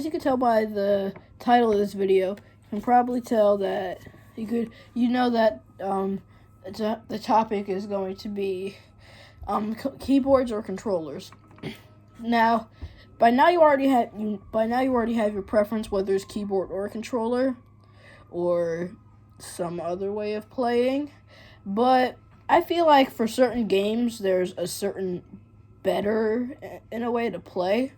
as you can tell by the title of this video, you can probably tell that the topic is going to be keyboards or controllers. Now, by now you already have your preference, whether it's keyboard or controller, or some other way of playing. But I feel like for certain games, there's a certain better in a way to play.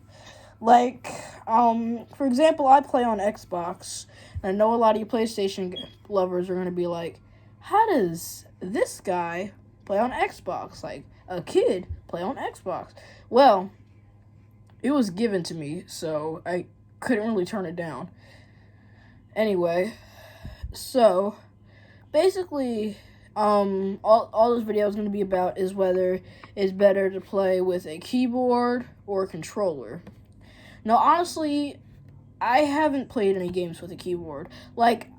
Like, for example, I play on Xbox, and I know a lot of you PlayStation lovers are going to be like, how does this guy play on Xbox? Like, a kid play on Xbox? Well, it was given to me, so I couldn't really turn it down. Anyway, so, basically, all this video is going to be about is whether it's better to play with a keyboard or a controller. Now, honestly, I haven't played any games with a keyboard. Like,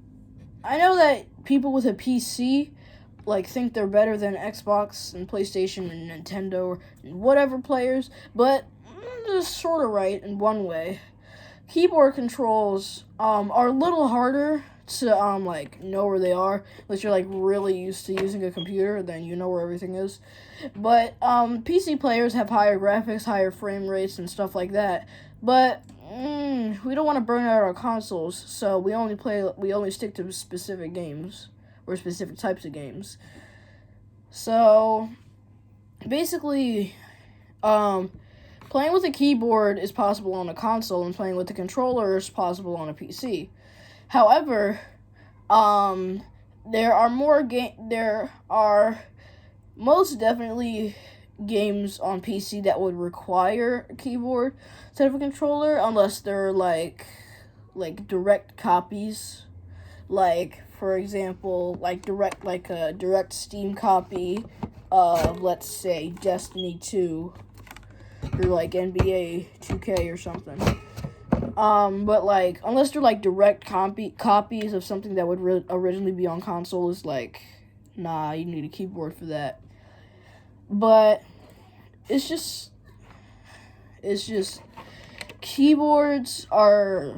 I know that people with a PC, like, think they're better than Xbox and PlayStation and Nintendo or whatever players, but they're sort of right in one way. Keyboard controls are a little harder to know where they are, unless you're like really used to using a computer, then you know where everything is. But PC players have higher graphics, higher frame rates, and stuff like that. But we don't want to burn out our consoles, so we only stick to specific games or specific types of games. So basically, playing with a keyboard is possible on a console, and playing with a controller is possible on a PC. However, there are most definitely games on PC that would require a keyboard instead of a controller, unless they're like direct copies. Like, for example, a direct Steam copy of, let's say, Destiny 2 or like NBA 2K or something. But like, unless they're like direct copies of something that would originally be on console, is like, nah, you need a keyboard for that. But it's just keyboards are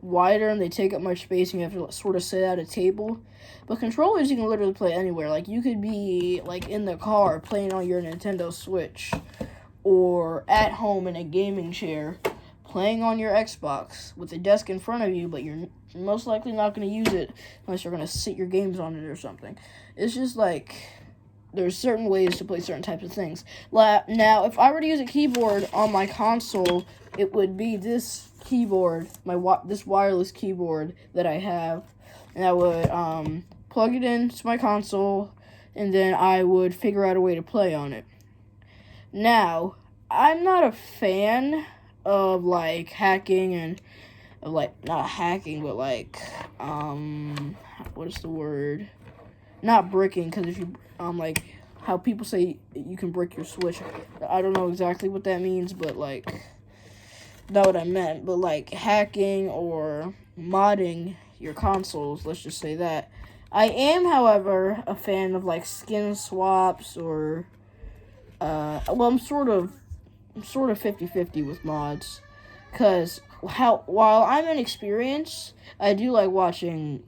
wider and they take up much space, and you have to sort of sit at a table. But controllers, you can literally play anywhere. Like, you could be like in the car playing on your Nintendo Switch, or at home in a gaming chair playing on your Xbox with a desk in front of you, but you're most likely not going to use it unless you're going to sit your games on it or something. It's just like, there's certain ways to play certain types of things. Now, if I were to use a keyboard on my console, it would be this keyboard, this wireless keyboard that I have, and I would plug it into my console, and then I would figure out a way to play on it. Now, I'm not a fan of like hacking and not hacking, but like what is the word? Not bricking, because if you like how people say you can brick your Switch, I don't know exactly what that means, but like, not what I meant. But like hacking or modding your consoles, let's just say that. I am, however, a fan of like skin swaps or I'm sort of 50-50 with mods, because while I'm inexperienced, I do like watching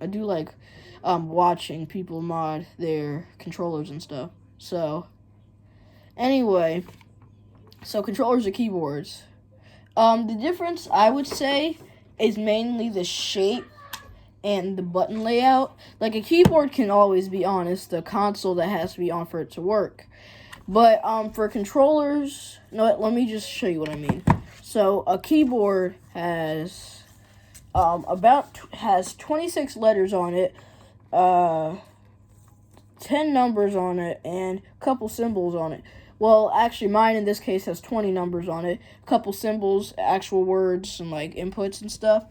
people mod their controllers and stuff. So anyway, controllers or keyboards. The difference, I would say, is mainly the shape and the button layout. Like, a keyboard can always be on. It's the console that has to be on for it to work. But for controllers, let me just show you what I mean. So a keyboard has 26 letters on it, 10 numbers on it, and a couple symbols on it. Well, actually, mine in this case has 20 numbers on it, a couple symbols, actual words, and like inputs and stuff.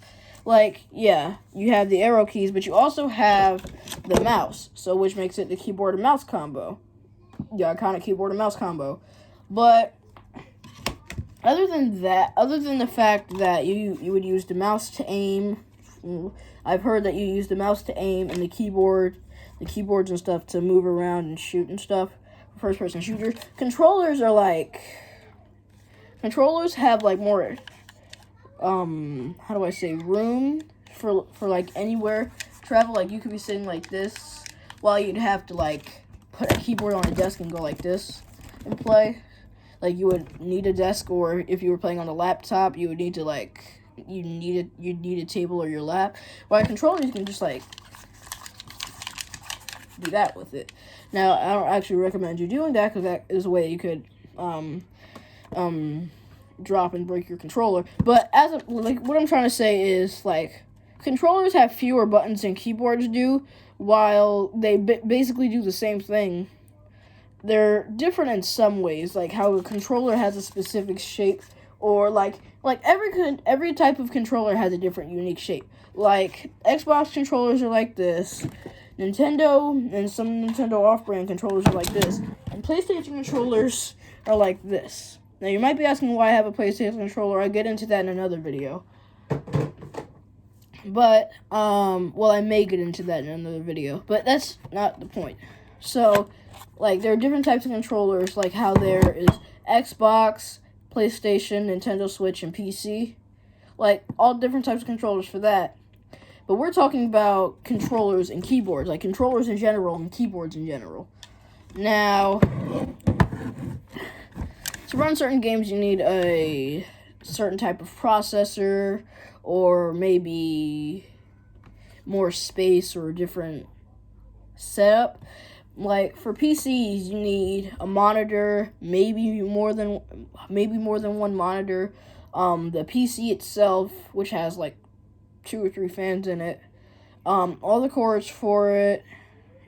Like, yeah, you have the arrow keys, but you also have the mouse, so which makes it the keyboard and mouse combo. Yeah, kind of keyboard and mouse combo. But other than the fact that you would use the mouse to aim, I've heard that you use the mouse to aim and the keyboards and stuff to move around and shoot and stuff. First person shooters. Controllers have like more how do I say, room for like anywhere travel. Like you could be sitting like this while you'd have to like put a keyboard on a desk and go like this and play. Like you would need a desk, or if you were playing on a laptop, you would need to like you'd need a table or your lap. While a controller, you can just like do that with it. Now, I don't actually recommend you doing that because that is a way you could drop and break your controller. But what I'm trying to say is like controllers have fewer buttons than keyboards do, while they basically do the same thing. They're different in some ways, like how a controller has a specific shape, or like every type of controller has a different unique shape. Like Xbox controllers are like this, Nintendo and some Nintendo off-brand controllers are like this, and PlayStation controllers are like this. Now you might be asking why I have a PlayStation controller. I'll get into that in another video. But I may get into that in another video, but that's not the point. So, like, there are different types of controllers, like how there is Xbox, PlayStation, Nintendo Switch, and PC. Like, all different types of controllers for that. But we're talking about controllers and keyboards, like controllers in general and keyboards in general. Now, to run certain games, you need a certain type of processor, or maybe more space or a different setup. Like for PCs, you need a monitor, maybe more than one monitor. The PC itself, which has like 2 or 3 fans in it, all the cords for it,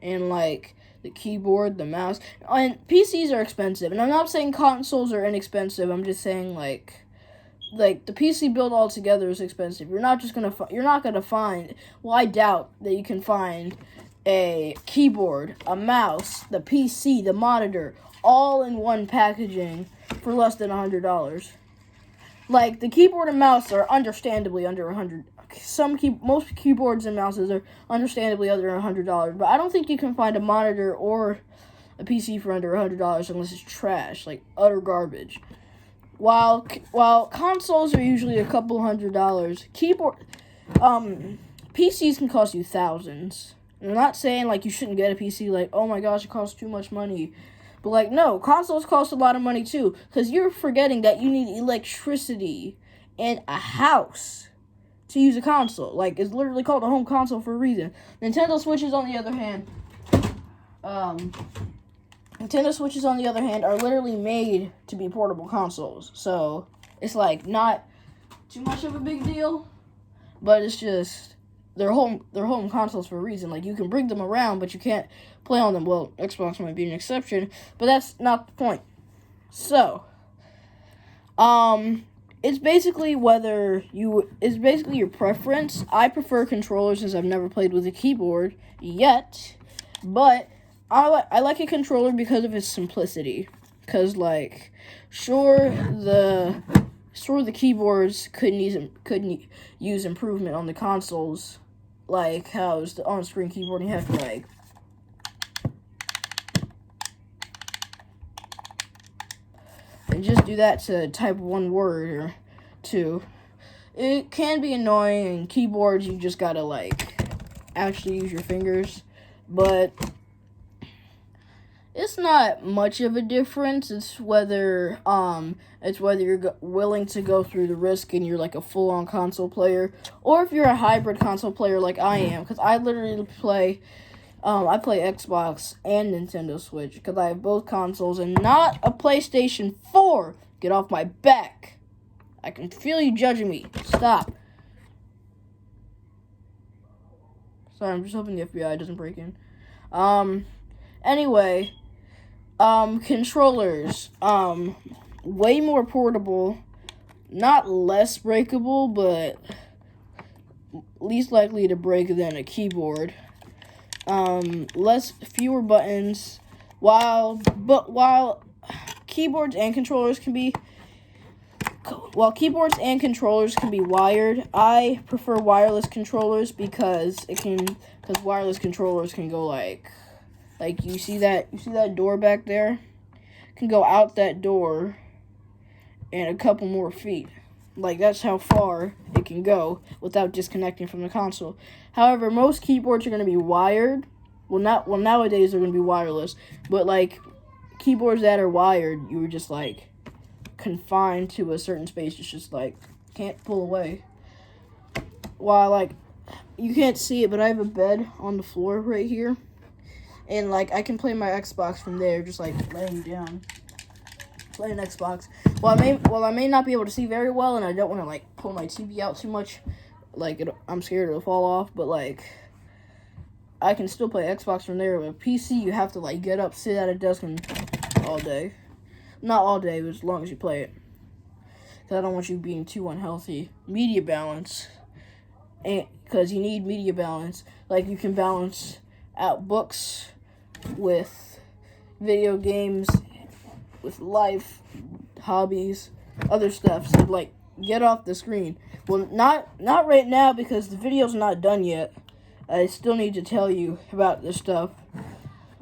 and like the keyboard, the mouse. And PCs are expensive, and I'm not saying consoles are inexpensive. I'm just saying like the PC build altogether is expensive. You're not gonna find. Well, I doubt that you can find a keyboard, a mouse, the PC, the monitor, all in one packaging for less than $100. Like the keyboard and mouse are understandably under $100. Most keyboards and mouses are understandably under $100, but I don't think you can find a monitor or a PC for under $100 unless it's trash, like utter garbage. While consoles are usually a couple $100, PCs can cost you thousands. And I'm not saying like you shouldn't get a PC, like, oh my gosh, it costs too much money. But like, no, consoles cost a lot of money too, because you're forgetting that you need electricity and a house to use a console. Like, it's literally called a home console for a reason. Nintendo Switches, on the other hand, are literally made to be portable consoles. So it's like not too much of a big deal, but it's just they're home consoles for a reason. Like, you can bring them around, but you can't play on them. Well, Xbox might be an exception, but that's not the point. So, it's basically your preference. I prefer controllers since I've never played with a keyboard yet, but I like a controller because of its simplicity. Because like, sure the keyboards could use improvement on the consoles, like how it's the on-screen keyboard and you have to like and just do that to type one word or two. It can be annoying, and keyboards you just gotta like actually use your fingers, but it's not much of a difference. It's whether you're willing to go through the risk and you're like a full-on console player, or if you're a hybrid console player like I am, because I literally play Xbox and Nintendo Switch because I have both consoles and not a PlayStation 4. Get off my back. I can feel you judging me. Stop. Sorry, I'm just hoping the FBI doesn't break in. Anyway, controllers, way more portable, not less breakable, but least likely to break than a keyboard. Fewer buttons, while keyboards and controllers can be wired, I prefer wireless controllers because wireless controllers can go like you see that door back there? Can go out that door and a couple more feet. Like, that's how far it can go without disconnecting from the console. However, most keyboards are going to be wired. Well, nowadays they're going to be wireless. But, like, keyboards that are wired, you were just, like, confined to a certain space. It's just, like, can't pull away. While, like, you can't see it, but I have a bed on the floor right here. And, like, I can play my Xbox from there, just, like, laying down. Playing Xbox. Well, I may not be able to see very well, and I don't want to, like, pull my TV out too much. Like, I'm scared it'll fall off, but, like, I can still play Xbox from there. With PC, you have to, like, get up, sit at a desk, and all day. Not all day, but as long as you play it. Because I don't want you being too unhealthy. Media balance. Because you need media balance. Like, you can balance out books with video games, with life, hobbies, other stuff. So, like, get off the screen. Well, not right now because the video's not done yet. I still need to tell you about this stuff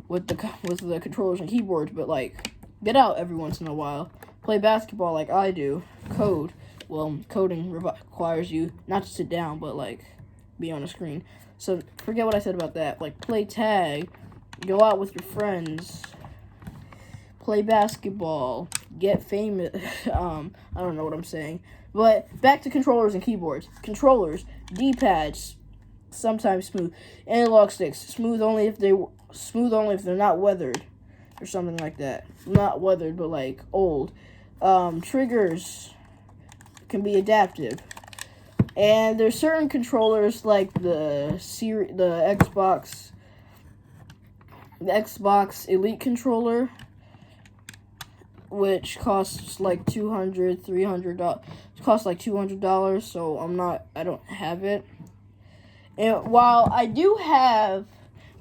with the controllers and keyboards. But, like, get out every once in a while. Play basketball like I do. Code. Well, coding requires you not to sit down, but, like, be on a screen. So, forget what I said about that. Like, play tag. Go out with your friends. Play basketball, get famous. I don't know what I'm saying. But back to controllers and keyboards. Controllers, D-pads, sometimes smooth. Analog sticks, smooth only if they're not weathered, or something like that. Not weathered, but like old. Triggers can be adaptive. And there's certain controllers like the Xbox Elite controller, which costs like $300. It costs like $200, so I don't have it. And while I do have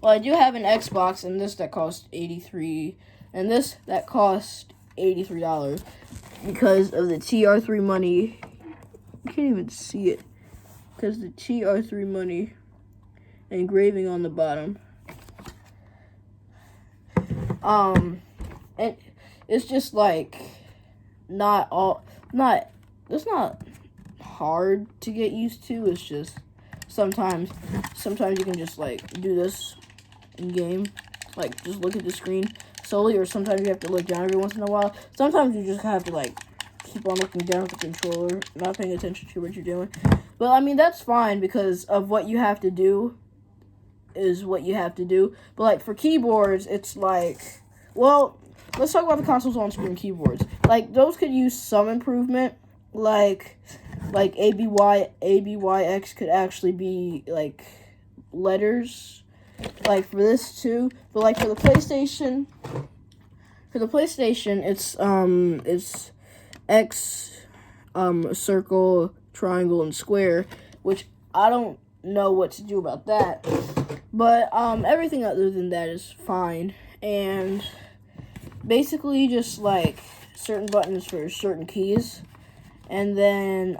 an Xbox, and this that cost $83, and this that cost $83 because of the TR3 money. You can't even see it because the TR3 money engraving on the bottom. And it's just like it's not hard to get used to. It's just sometimes you can just like do this in game, like just look at the screen solely, or sometimes you have to look down every once in a while. Sometimes you just have to like keep on looking down at the controller, not paying attention to what you're doing. But I mean, that's fine because of what you have to do is what you have to do. But like for keyboards, it's like, well, let's talk about the consoles on-screen keyboards. Like, those could use some improvement. Like ABYX could actually be, like, letters. Like, for this, too. But, like, for the PlayStation, it's X, circle, triangle, and square. Which, I don't know what to do about that. But, everything other than that is fine. And basically just like certain buttons for certain keys, and then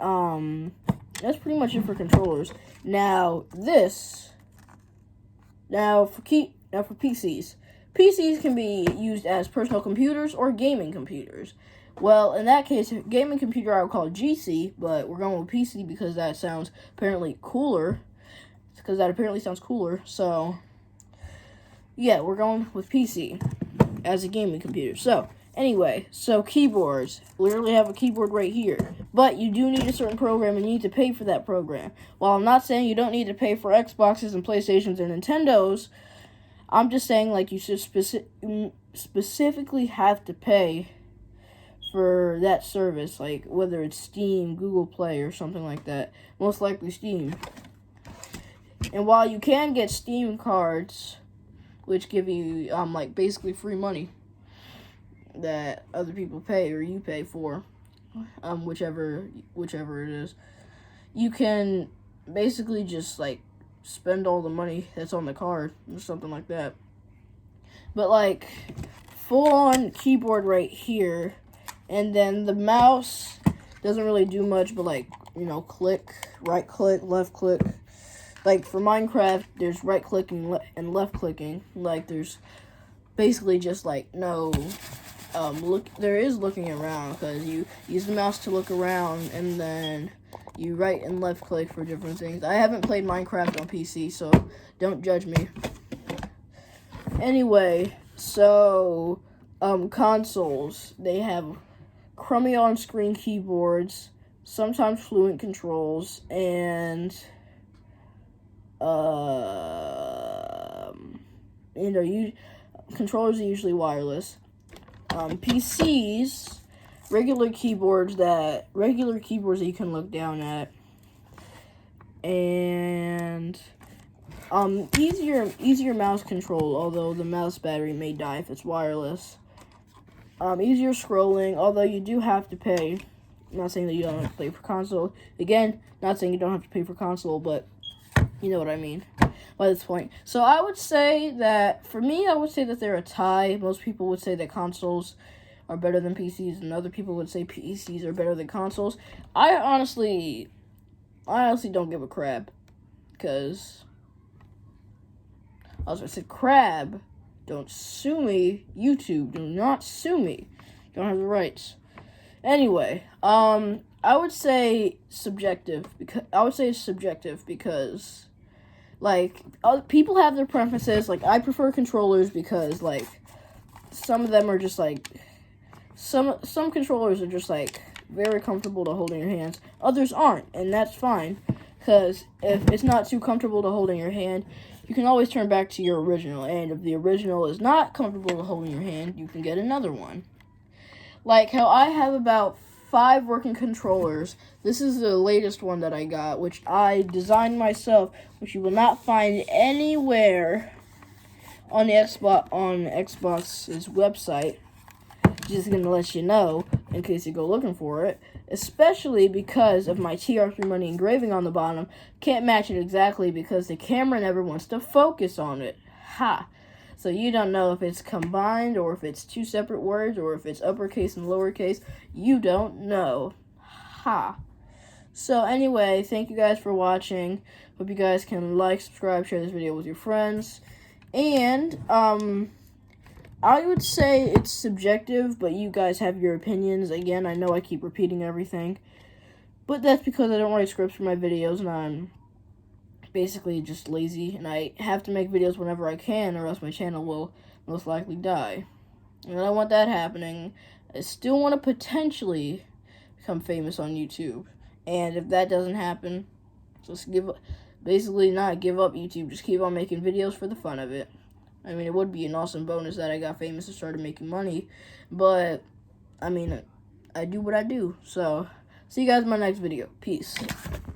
that's pretty much it for controllers. Now for PCs can be used as personal computers or gaming computers. Well, in that case, gaming computer I would call GC, but we're going with PC because that sounds apparently cooler. So yeah, we're going with PC as a gaming computer. So, anyway, keyboards. Literally have a keyboard right here. But you do need a certain program and you need to pay for that program. While I'm not saying you don't need to pay for Xboxes and PlayStations and Nintendos, I'm just saying, like, you should specifically have to pay for that service. Like, whether it's Steam, Google Play, or something like that. Most likely Steam. And while you can get Steam cards, which give you, like, basically free money that other people pay or you pay for, whichever it is, you can basically just, like, spend all the money that's on the card or something like that. But, like, full-on keyboard right here, and then the mouse doesn't really do much but, like, you know, click, right click, left click. Like, for Minecraft, there's right-clicking and left-clicking. Like, there's basically just, like, no there is looking around, because you use the mouse to look around, and then you right and left click for different things. I haven't played Minecraft on PC, so don't judge me. Anyway, so consoles, they have crummy on-screen keyboards, sometimes fluent controls, and controllers are usually wireless. PCs, regular keyboards that you can look down at, and easier mouse control, although the mouse battery may die if it's wireless. Easier scrolling, although you do have to pay. I'm not saying that you don't have to pay for console. Again, not saying you don't have to pay for console, but you know what I mean by this point. So I would say that, for me, I would say that they're a tie. Most people would say that consoles are better than PCs, and other people would say PCs are better than consoles. I honestly don't give a crap, because I said crab. Don't sue me, YouTube. Do not sue me. Don't have the rights. Anyway, I would say subjective, because like, people have their preferences. Like, I prefer controllers because, like, some of them are just like, some controllers are just like very comfortable to hold in your hands. Others aren't, and that's fine, because if it's not too comfortable to hold in your hand, you can always turn back to your original, and if the original is not comfortable to hold in your hand, you can get another one. Like how I have about 5 working controllers. This is the latest one that I got, which I designed myself, which you will not find anywhere on the Xbox's website. Just gonna let you know, in case you go looking for it. Especially because of my TR3 Money engraving on the bottom. Can't match it exactly because the camera never wants to focus on it. Ha! So you don't know if it's combined, or if it's 2 separate words, or if it's uppercase and lowercase. You don't know. Ha! So anyway, thank you guys for watching. Hope you guys can like, subscribe, share this video with your friends. And, I would say it's subjective, but you guys have your opinions. Again, I know I keep repeating everything, but that's because I don't write scripts for my videos, and I'm basically just lazy, and I have to make videos whenever I can, or else my channel will most likely die. And I don't want that happening. I still want to potentially become famous on YouTube, and if that doesn't happen, just basically not give up YouTube, just keep on making videos for the fun of it. I mean, it would be an awesome bonus that I got famous and started making money, but, I mean, I do what I do. So, see you guys in my next video. Peace.